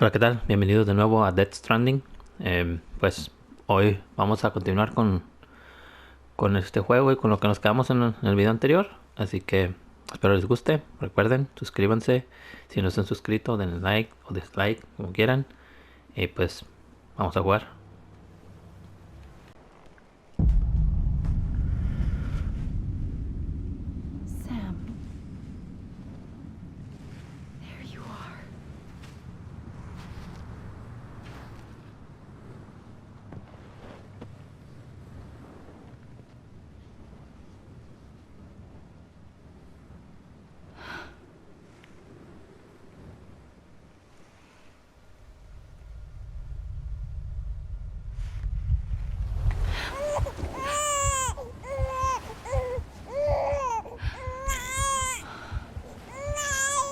Hola, ¿qué tal? Bienvenidos de nuevo a Death Stranding. Pues hoy vamos a continuar con este juego y con lo que nos quedamos en el video anterior. Así que espero les guste. Recuerden, suscríbanse. Si no están suscritos, denle like o dislike, como quieran. Y pues vamos a jugar. Sam. There you are.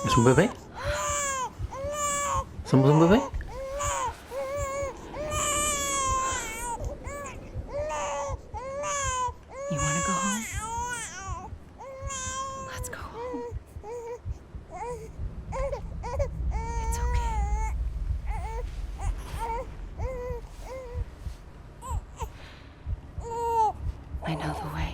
¿Es un bebé? ¿Somos un bebé? You want to go home? Let's go home. It's okay. I know the way.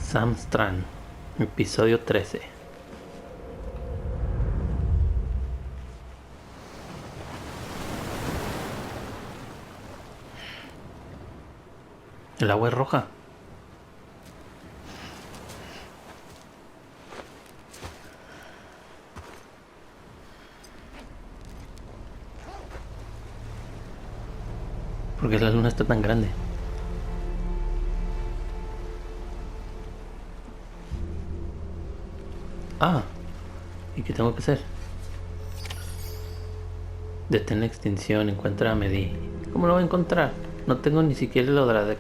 Sam Strand, episodio 13. El agua es roja. ¿Por qué la luna está tan grande? Ah, ¿y qué tengo que hacer? Detén la extinción, encuentra a Amelie. ¿Cómo lo voy a encontrar? No tengo ni siquiera el Odradec.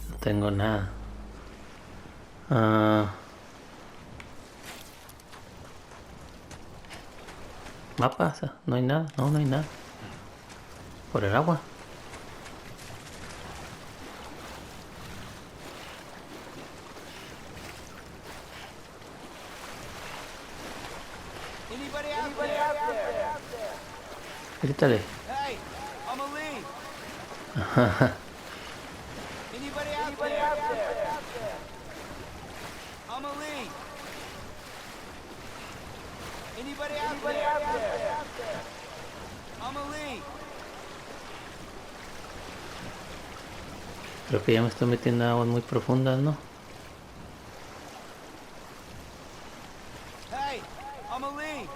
No tengo nada. Ah, mapas, no hay nada, no hay nada. Por el agua. Anybody out there? Grítale. Hey, Amelie. Anybody out there? Amelie. Anybody out there? Amelie. Creo que ya me estoy metiendo en aguas muy profundas, ¿no? Hey, Amelie.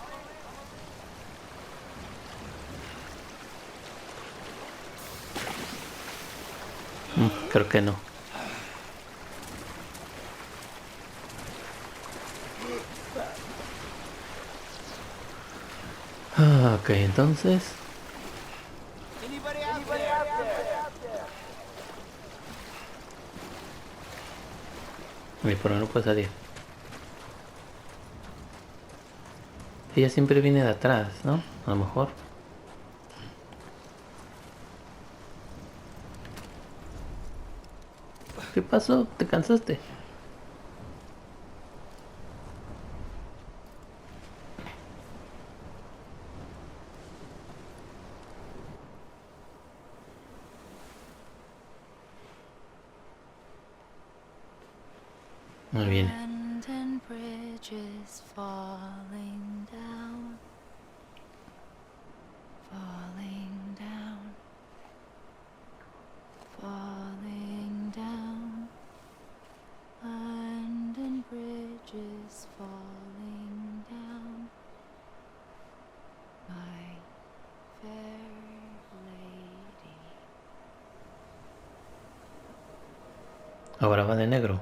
Creo que no. Ok, entonces. Anybody out there? Y por ahí no puede salir. Ella siempre viene de atrás, ¿no? A lo mejor. ¿Qué pasó? ¿Te cansaste? Muy bien. Abandoned bridges falling down. Falling down. Falling down. Abandoned bridges falling down. My fair lady. Ahora va de negro.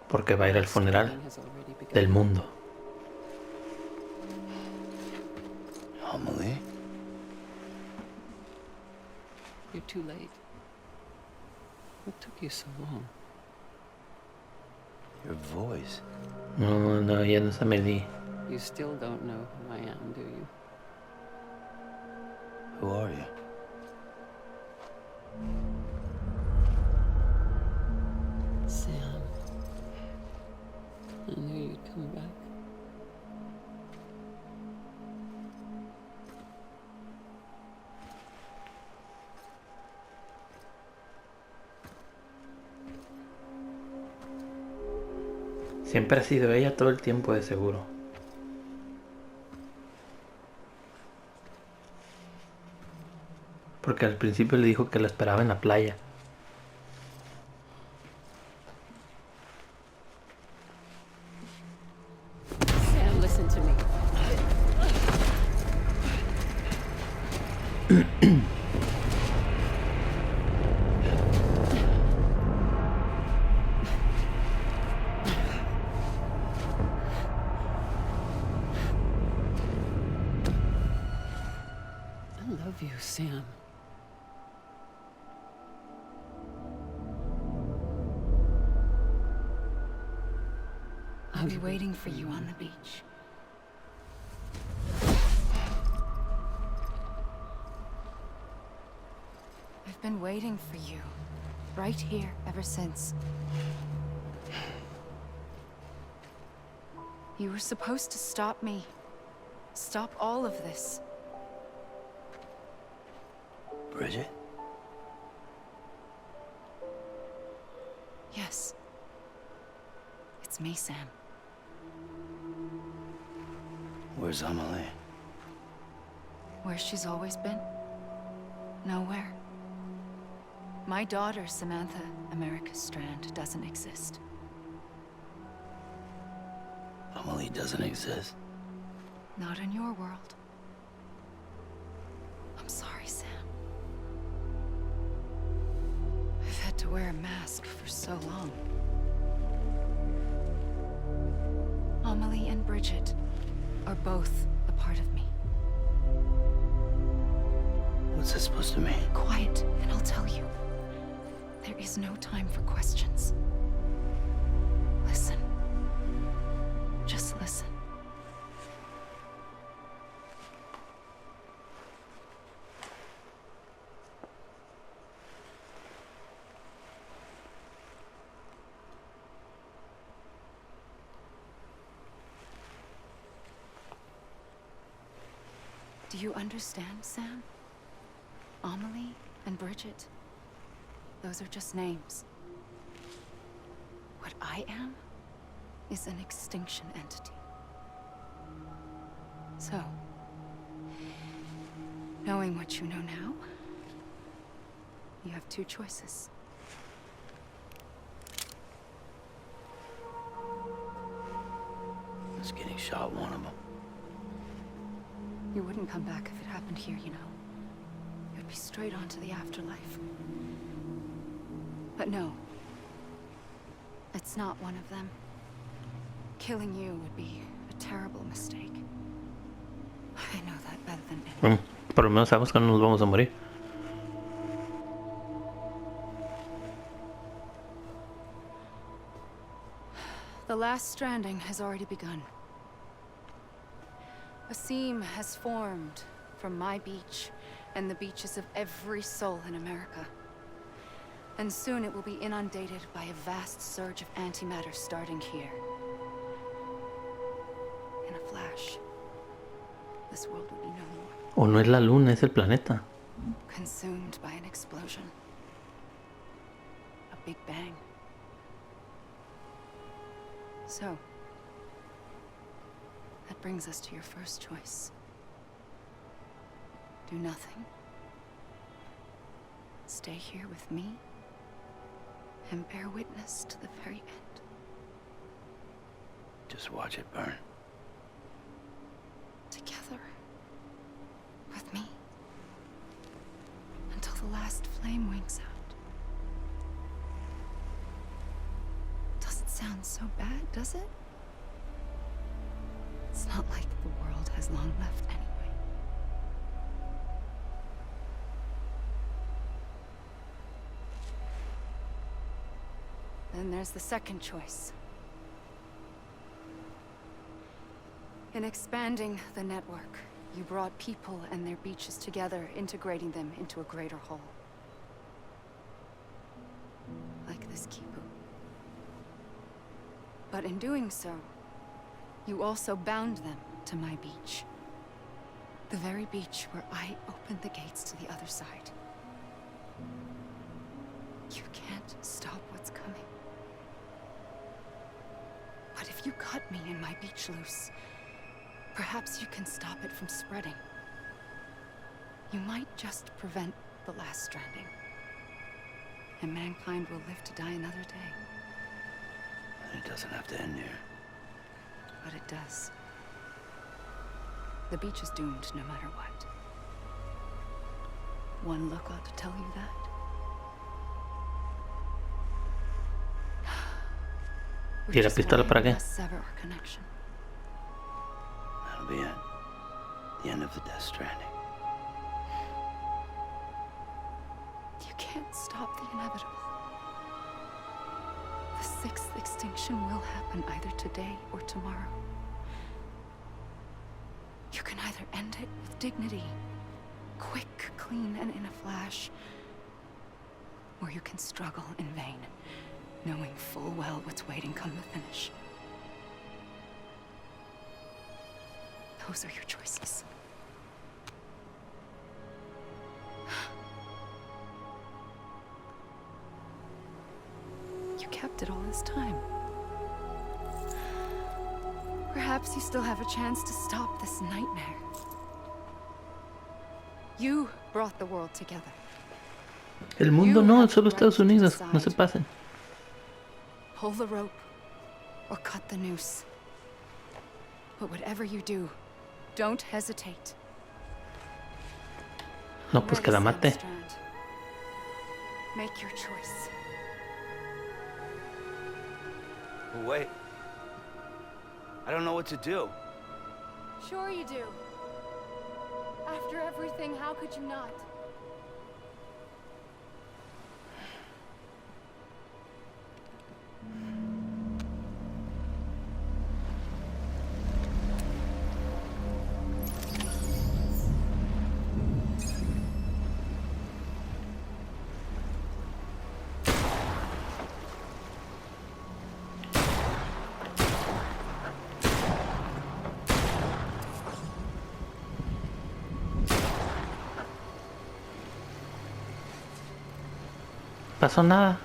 Porque va a ir al funeral del mundo. Amelie? You're too late. What took you so long? Your voice. No, no, ya no es Amelie. You still don't know who I am, do you? Who are you? Sam. I knew you'd come back. Siempre ha sido ella todo el tiempo, de seguro. Porque al principio le dijo que la esperaba en la playa. Sam, listen to me. I love you, Sam. I'll be waiting for you on the beach. I've been waiting for you, right here, ever since. You were supposed to stop me. Stop all of this. Bridget? Yes. It's me, Sam. Where's Amelie? Where she's always been? Nowhere. My daughter, Samantha America Strand, doesn't exist. Amelie doesn't exist. Not in your world. I'm sorry, Sam. I've had to wear a mask for so long. Amelie and Bridget are both a part of me. What's this supposed to mean? Quiet, and I'll tell you. There is no time for questions. Listen. Just listen. Do you understand, Sam? Amelie and Bridget, those are just names. What I am is an extinction entity. So, knowing what you know now, you have two choices. Is getting shot one of them? You wouldn't come back if it happened here, you know. You'd be straight on to the afterlife. But no. It's not one of them. Killing you would be a terrible mistake. I know that better than anyone. Por lo menos sabemos que no nos vamos a morir. The last stranding has already begun. A seam has formed from my beach and the beaches of every soul in America. And soon it will be inundated by a vast surge of antimatter starting here. In a flash, this world will be no more. O no es la luna, es el planeta. Consumed by an explosion. A big bang. So, that brings us to your first choice. Do nothing. Stay here with me and bear witness to the very end. Just watch it burn. Together. With me. Until the last flame winks out. Doesn't sound so bad, does it? It's not like the world has long left anyway. Then there's the second choice. In expanding the network, you brought people and their beaches together, integrating them into a greater whole. Like this kipu. But in doing so, you also bound them to my beach. The very beach where I opened the gates to the other side. You can't stop what's coming. But if you cut me and my beach loose, perhaps you can stop it from spreading. You might just prevent the last stranding. And mankind will live to die another day. And it doesn't have to end here. But it does. The beach is doomed no matter what. One look ought to tell you that. ¿Y la pistola para qué? Sever our connection. That'll be it. The end of the Death Stranding. You can't stop the inevitable. The sixth extinction will happen either today or tomorrow. You can either end it with dignity, quick, clean, and in a flash, or you can struggle in vain, knowing full well what's waiting come the finish. Those are your choices. You kept it all this time. Perhaps you still have a chance to stop this nightmare. You brought the world together. El mundo no, solo Estados Unidos. No se pasen. Pull the rope or cut the noose. But whatever you do, don't hesitate. No, pues que la mate. Make your choice. Wait. I don't know what to do. Sure you do. After everything, how could you not? Pasó nada.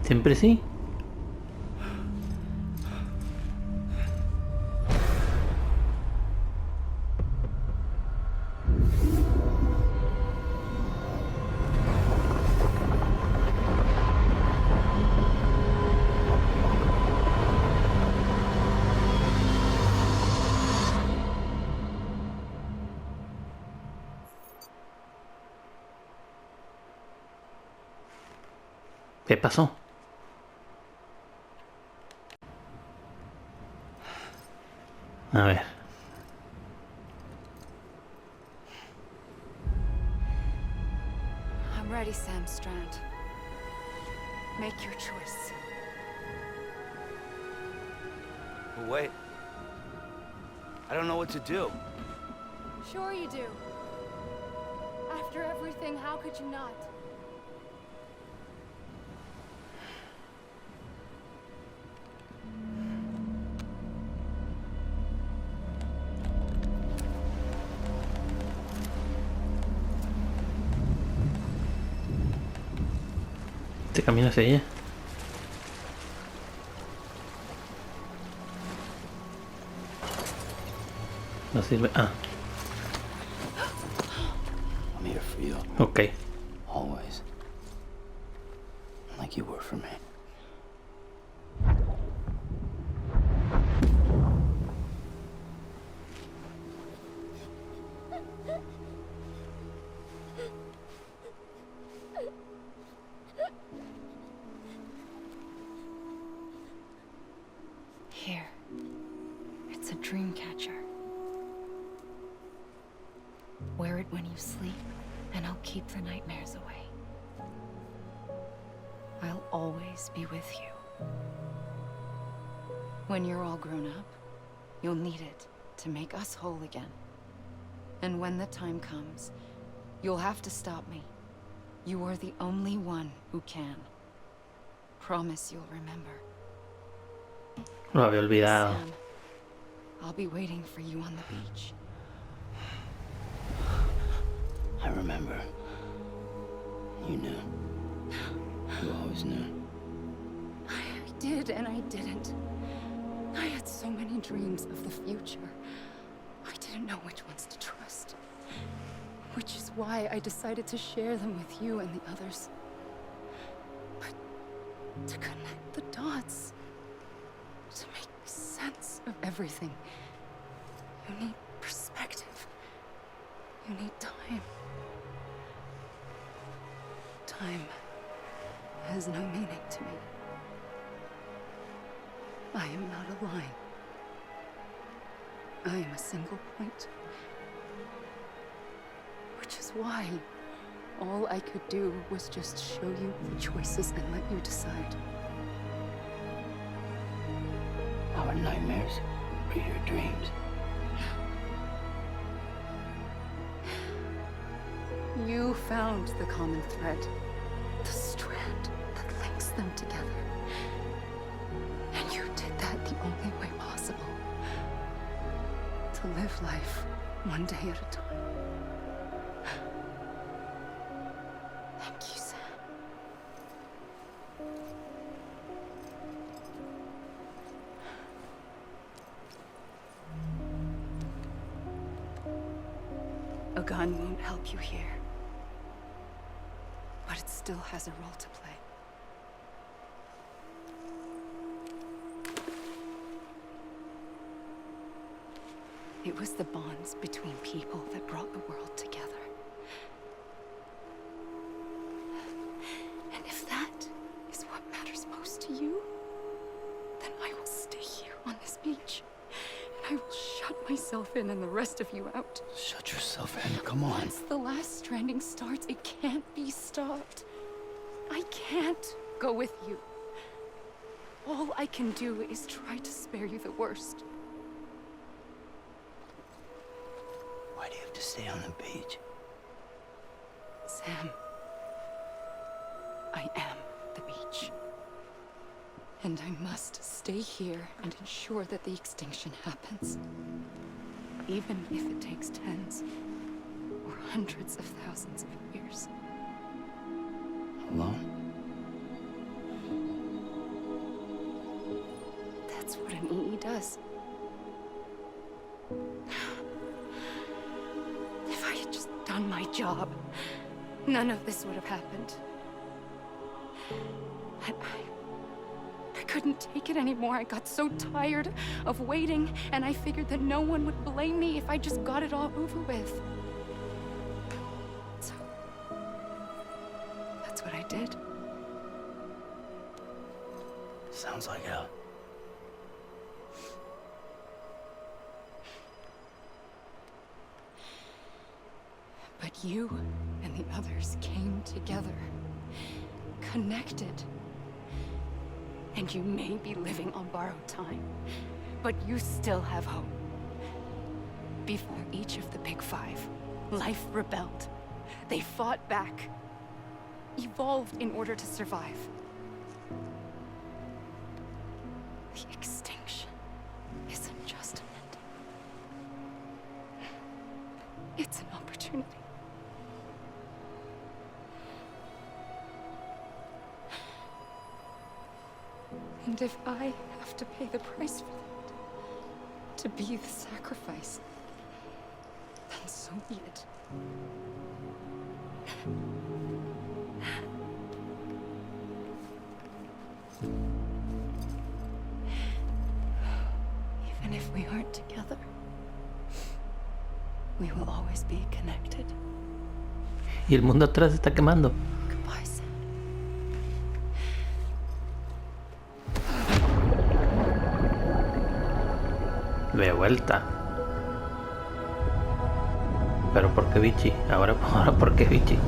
Siempre sí. ¿Qué pasó? A ver. I'm ready, Sam Strand. Make your choice. Wait. I don't know what to do. Sure you do. After everything, how could you not? se camina hacia ella. No sirve. Ah, I'm here for you, ok. always. Like you were for me. Here. It's a dream catcher. Wear it when you sleep, and I'll keep the nightmares away. I'll always be with you. When you're all grown up, you'll need it to make us whole again. And when the time comes, you'll have to stop me. You are the only one who can. Promise you'll remember. Lo había olvidado. Sam, I'll be waiting for you on the beach. I remember. You knew. You always knew. I did and I didn't. I had so many dreams of the future. I didn't know which ones to trust. Which is why I decided to share them with you and the others. But to connect the dots, to make sense of everything, you need perspective. You need time. Time has no meaning to me. I am not a line. I am a single point. Which is why all I could do was just show you the choices and let you decide. Our nightmares are your dreams. You found the common thread, the strand that links them together. And you did that the only way possible. To live life one day at a time. Thank you, Sam. A gun won't help you here. But it still has a role to play. It was the bonds between people that brought the world together. And if that is what matters most to you, then I will stay here on this beach. And I will shut myself in and the rest of you out. Shut yourself in. Come on. Once the last stranding starts, it can't be stopped. I can't go with you. All I can do is try to spare you the worst. Why do you have to stay on the beach? Sam, I am the beach. And I must stay here and ensure that the extinction happens. Even if it takes tens or hundreds of thousands of years. Alone? That's what an EE does. If I had just done my job, none of this would have happened. I couldn't take it anymore. I got so tired of waiting, and I figured that no one would blame me if I just got it all over with. So, that's what I did. Sounds like hell. But you and the others came together, connected. And you may be living on borrowed time, but you still have hope. Before each of the Big Five, life rebelled. They fought back, evolved in order to survive. The extinction isn't just an end. It's an opportunity. And if I have to pay the price for that, to be the sacrifice, then so be it. Even if we aren't together, we will always be connected. Y el mundo atrás se está quemando. Goodbye, Sam. De vuelta. Pero ¿por qué Vichy? Ahora ¿por qué Vichy?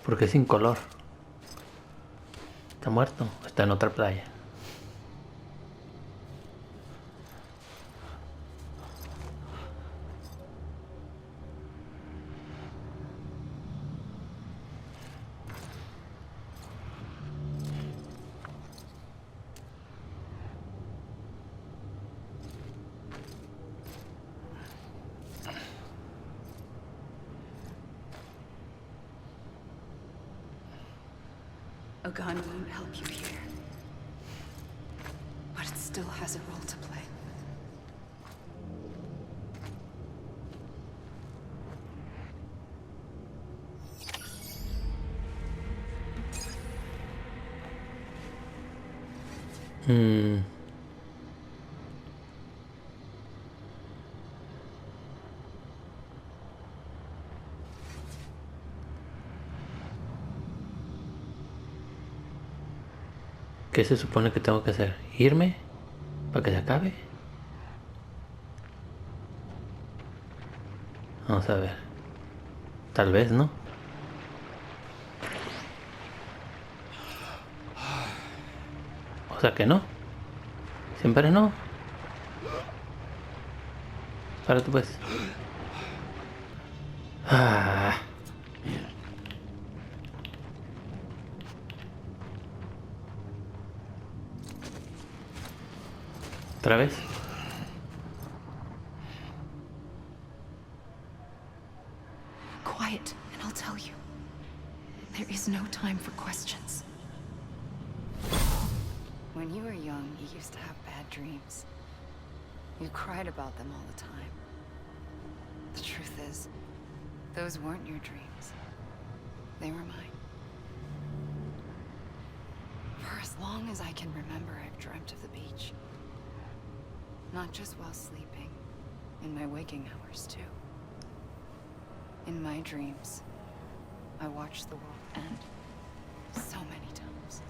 Porque sin color. ¿Está muerto? ¿O está en otra playa? A gun won't help you here. But it still has a role to play. ¿Qué se supone que tengo que hacer? ¿Irme? ¿Para que se acabe? Vamos a ver. Tal vez, ¿no? O sea que no. Siempre no. Párate pues. Ah. ¿Otra vez? Quiet, and I'll tell you. There is no time for questions. When you were young, you used to have bad dreams. You cried about them all the time. The truth is, those weren't your dreams. They were mine. For as long as I can remember, I've dreamt of the beach. Not just while sleeping, in my waking hours too. In my dreams, I watched the world end so many times.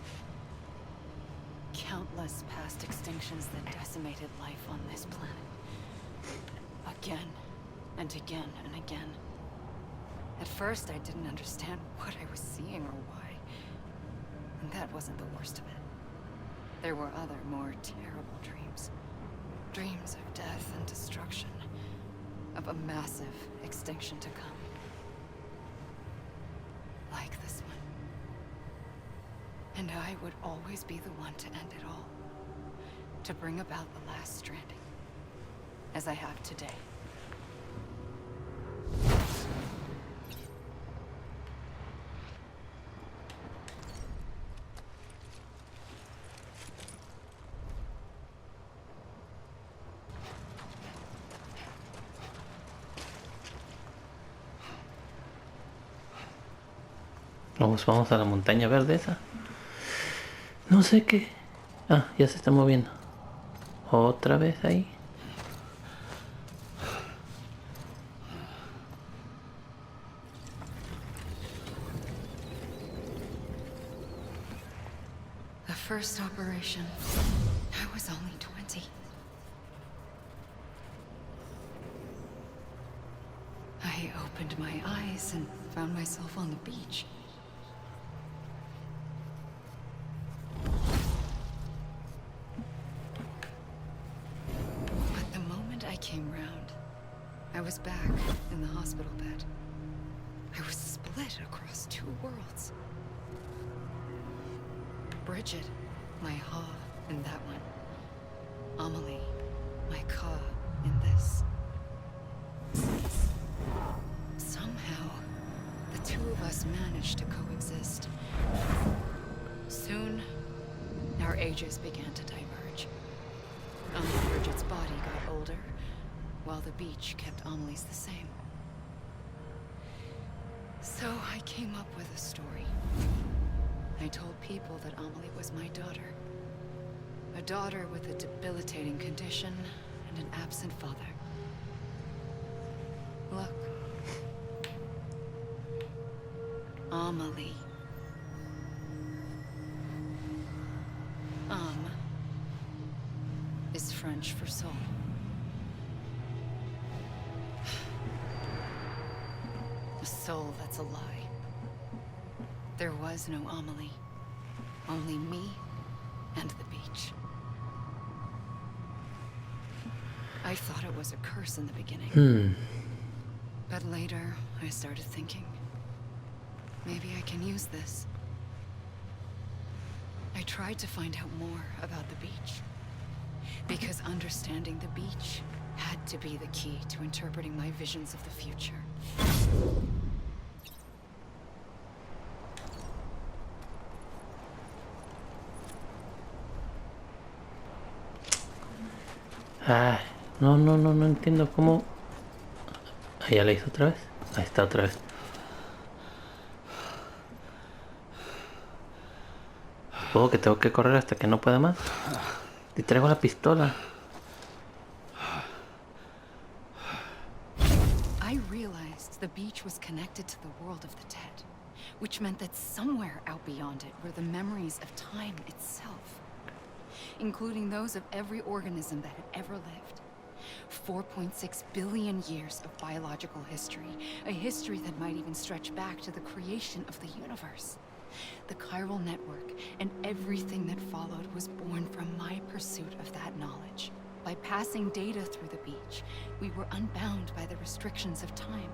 Countless past extinctions that decimated life on this planet. Again, and again, and again. At first, I didn't understand what I was seeing or why. And that wasn't the worst of it. There were other, more terrible dreams. Dreams of death and destruction. Of a massive extinction to come. Like this one. And I would always be the one to end it all. To bring about the last stranding. As I have today. Vamos a la montaña verde esa. No sé qué. Ah, ya se está moviendo. Otra vez ahí. The first operation, I was only 20. I opened my eyes and found myself on the beach. But the moment I came round, I was back in the hospital bed. I was split across two worlds. Bridget, my Ha in that one. Amelie, my Ka in this. Somehow, the two of us managed to coexist. Soon, our ages began to diverge. Bridget's body got older, while the beach kept Amelie's the same. So I came up with a story. I told people that Amelie was my daughter. A daughter with a debilitating condition and an absent father. Look. Amelie. Is French for soul. A soul that's a lie. There was no Amelie. Only me and the beach. I thought it was a curse in the beginning. But later, I started thinking, maybe I can use this. I tried to find out more about the beach. Because understanding the beach had to be the key to interpreting my visions of the future. Ah, no entiendo cómo... Ah, ya la hizo otra vez. Ahí está otra vez. Supongo que tengo que correr hasta que no pueda más. Y traigo la pistola. I realized the beach was connected to the world of the dead, which meant that somewhere out beyond it were the memories of time itself, including those of every organism that had ever lived. 4.6 billion years of biological history, a history that might even stretch back to the creation of the universe. The chiral network and everything that followed was born from my pursuit of that knowledge. By passing data through the beach, we were unbound by the restrictions of time.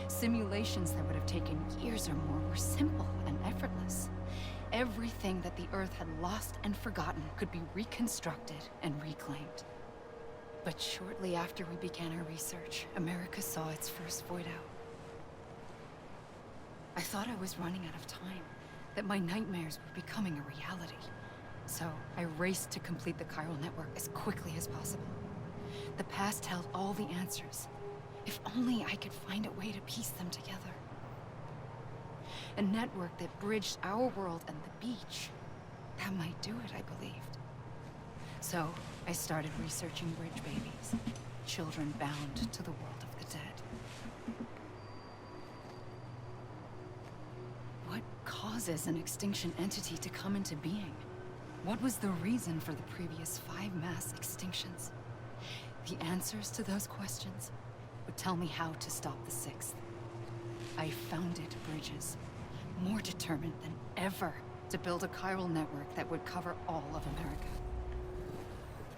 Simulations that would have taken years or more were simple and effortless. Everything that the Earth had lost and forgotten could be reconstructed and reclaimed. But shortly after we began our research, America saw its first void out. I thought I was running out of time, that my nightmares were becoming a reality. So I raced to complete the chiral network as quickly as possible. The past held all the answers. If only I could find a way to piece them together. A network that bridged our world and the beach. That might do it, I believed. So I started researching bridge babies, children bound to the world of the dead. What causes an extinction entity to come into being? What was the reason for the previous 5 mass extinctions? The answers to those questions would tell me how to stop the 6th. I founded bridges, more determined than ever to build a chiral network that would cover all of America.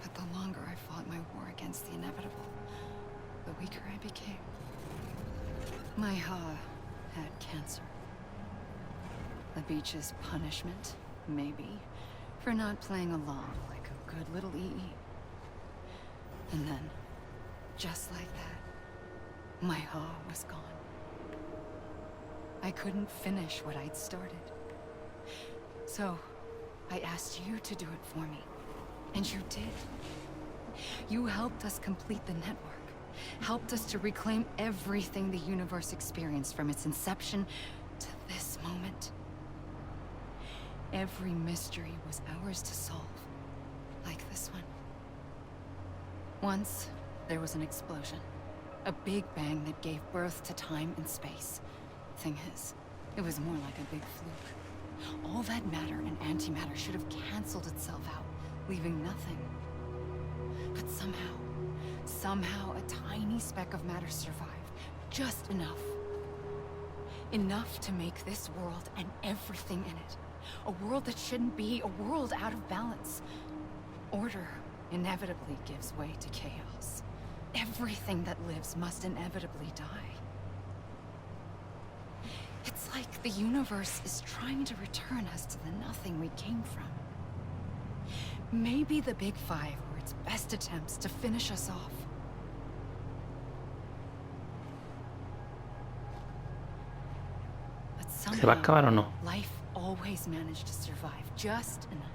But the longer I fought my war against the inevitable, the weaker I became. My Ha had cancer. The beach's punishment, maybe, for not playing along like a good little EE. And then, just like that, my Ha was gone. I couldn't finish what I'd started. So, I asked you to do it for me. And you did. You helped us complete the network. Helped us to reclaim everything the universe experienced from its inception to this moment. Every mystery was ours to solve. Like this one. Once, there was an explosion. A big bang that gave birth to time and space. Thing is, it was more like a big fluke. All that matter and antimatter should have canceled itself out, leaving nothing. But somehow a tiny speck of matter survived. Just enough. Enough to make this world and everything in it. A world that shouldn't be, a world out of balance. Order inevitably gives way to chaos. everything that lives must inevitably die. It's like the universe is trying to return us to the nothing we came from. Maybe the Big Five were its best attempts to finish us off. But ¿Se va a acabar o no? life always managed to survive just enough.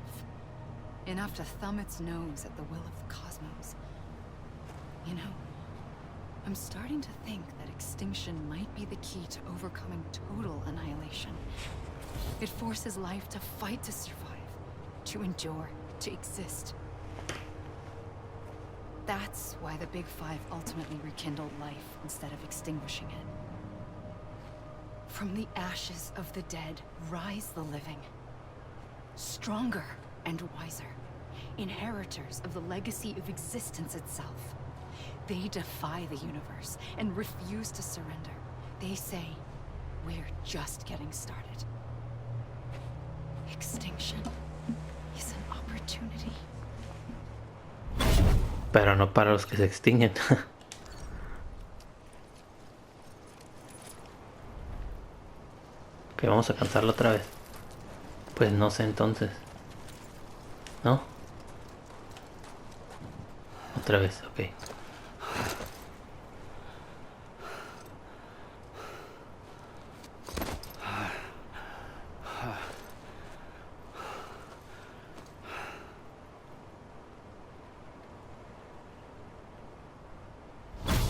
Enough to thumb its nose at the will of the cosmos. You know, I'm starting to think that extinction might be the key to overcoming total annihilation. It forces life to fight to survive, to endure, to exist. That's why the Big Five ultimately rekindled life instead of extinguishing it. From the ashes of the dead rise the living. Stronger and wiser. Inheritors of the legacy of existence itself. They defy the universe and refuse to surrender. They say, we're just getting started. Extinction is an opportunity. Pero no para los que se extinguen. Ok, vamos a cansarlo otra vez. Pues no sé entonces. ¿No? Otra vez, ok.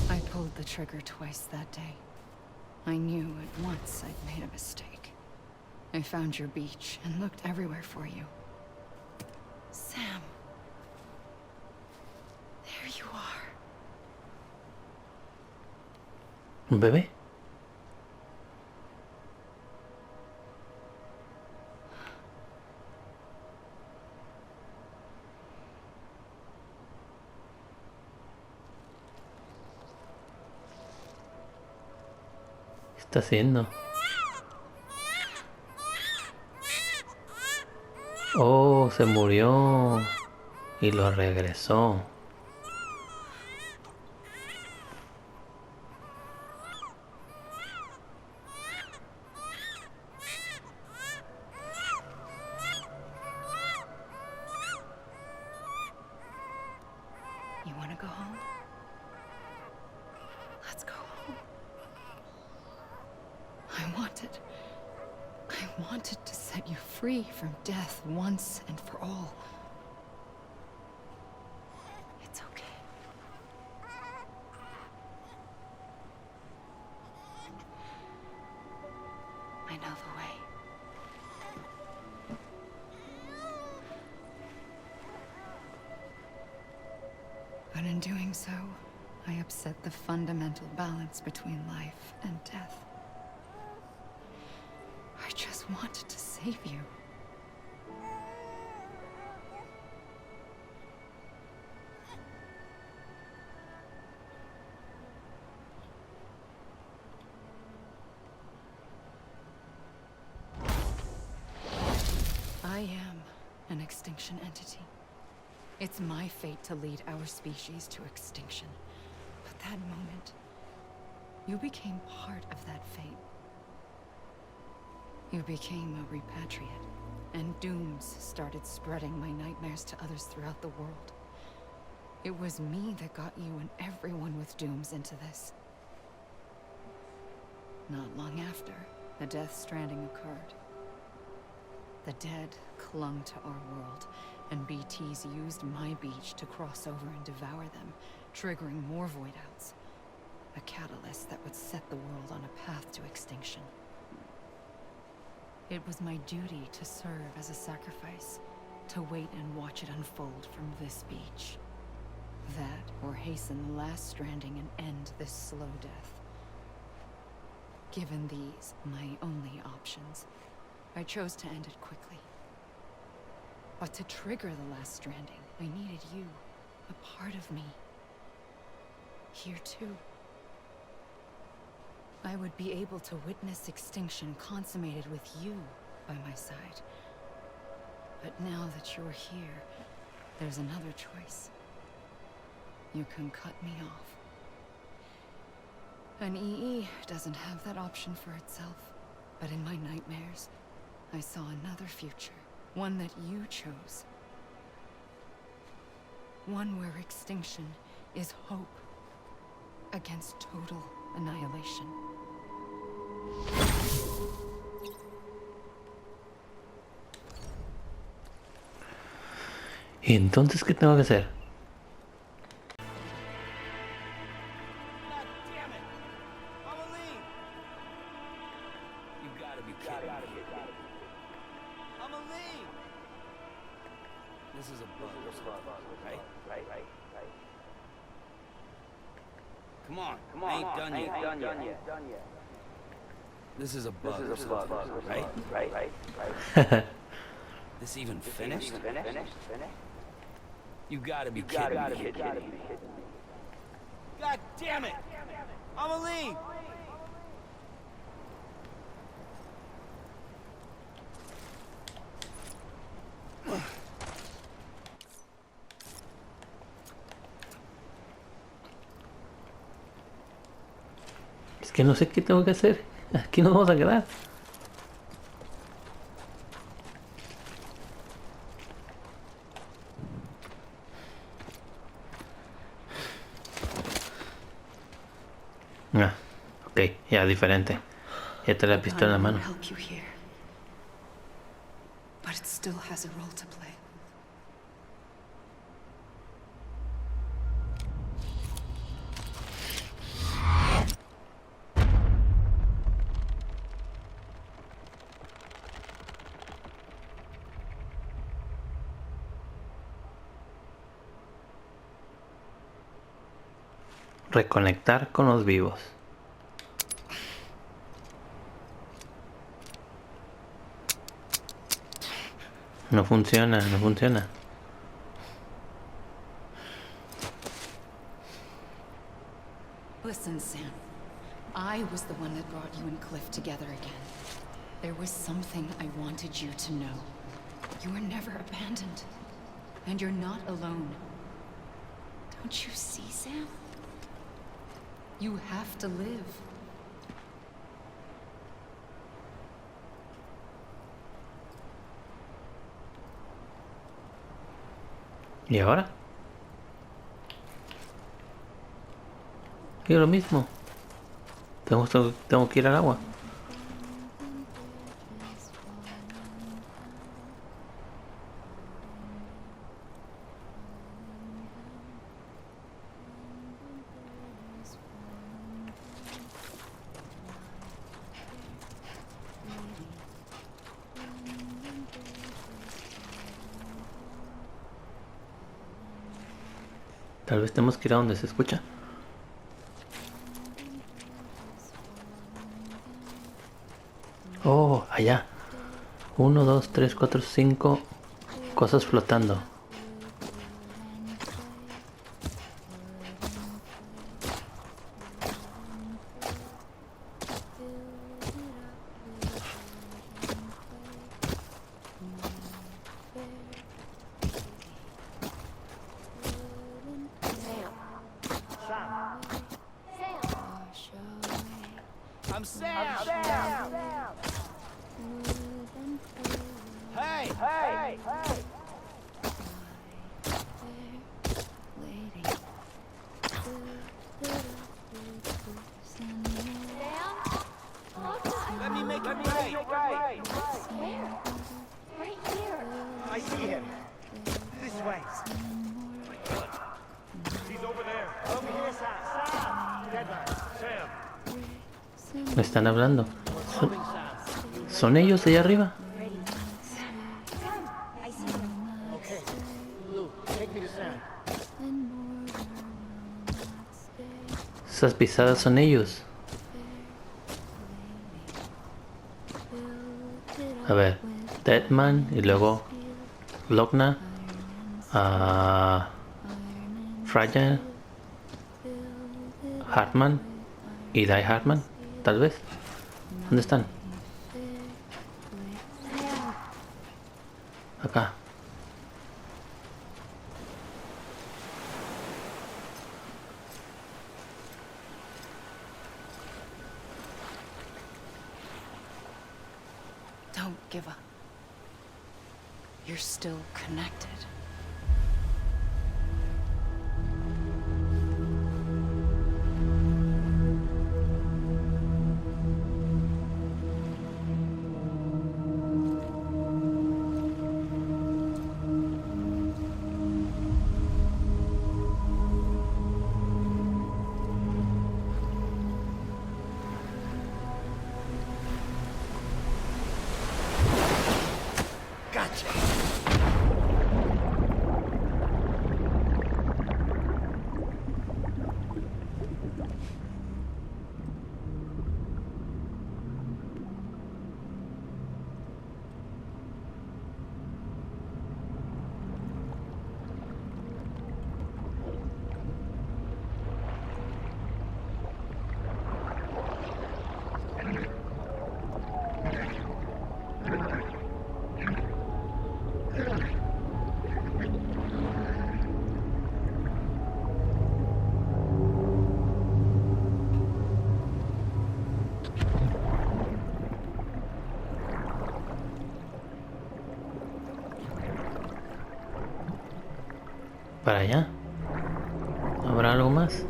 I pulled the trigger twice that day. I knew at once I'd made a mistake. I found your beach and looked everywhere for you. Sam. There you are. ¿Un bebé? ¿Qué está haciendo? Oh, se murió y lo regresó. You want to go home? Let's go home. I wanted to set you free from death once and for all. It's okay. I know the way. But in doing so, I upset the fundamental balance between life and death. I just wanted to save you. I am an extinction entity. It's my fate to lead our species to extinction. But that moment, you became part of that fate. You became a repatriate, and dooms started spreading my nightmares to others throughout the world. It was me that got you and everyone with dooms into this. Not long after, the Death Stranding occurred. The dead clung to our world, and BTs used my beach to cross over and devour them, triggering more void-outs. A catalyst that would set the world on a path to extinction. It was my duty to serve as a sacrifice, to wait and watch it unfold from this beach. That, or hasten the last stranding and end this slow death. Given these, my only options, I chose to end it quickly. But to trigger the last stranding, I needed you, a part of me. Here too. I would be able to witness extinction consummated with you by my side. But now that you're here, there's another choice. You can cut me off, An EE doesn't have that option for itself. But in my nightmares, I saw another future. One that you chose. One where extinction is hope against total annihilation. ¿Y entonces qué tengo que hacer? God damn it! Amelie! You gotta be kidding me. Amelie! This is a bug or something, right? Come on, I ain't done yet. This is a bug or something, right? This even finished? You gotta be kidding me. God damn it! Amelie! Es que no sé qué tengo que hacer. Aquí nos vamos a quedar. Ah, ok, ya diferente. Ya te la he visto en la mano. Help you here. But it still has a role to play. Reconectar con los vivos. No funciona, no funciona. Listen, Sam. I was the one that brought you and Cliff together again. There was something I wanted you to know. You were never abandoned. And you're not alone. Don't you see, Sam? You have to live. ¿Y ahora? Y lo mismo. Tengo que ir al agua. Tal vez tenemos que ir a donde se escucha. Oh, allá. 1, 2, 3, 4, 5 cosas flotando. I'm Sam! Hey! Let me make it right! Where? Right here. I see him. This way. He's over there. Over here, Sam. Dead man. Sam. Me están hablando. ¿Son ellos allá arriba? I see him. Okay. Lou, take me to Sam. Esas pisadas son ellos. A ver, Deadman y luego Logna, Fragile, Hartman y Die Hartman, tal vez. ¿Dónde están? Acá. Don't give up. You're still connected. Gotcha. Para allá. ¿Habrá algo más?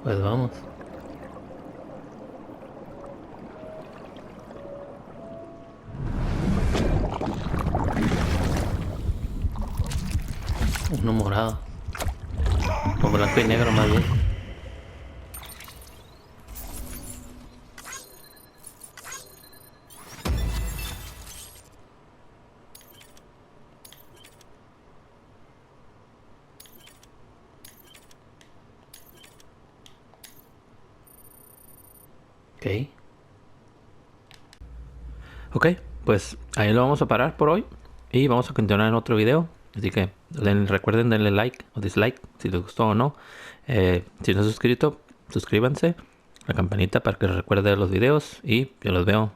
Pues vamos. Uno morado. O blanco y negro más bien. Ok, pues ahí lo vamos a parar por hoy y vamos a continuar en otro video. Así que recuerden darle like o dislike si les gustó o no. Si no se han suscrito, suscríbanse, la campanita para que les recuerde los videos y yo los veo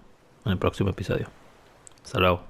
en el próximo episodio. Hasta luego.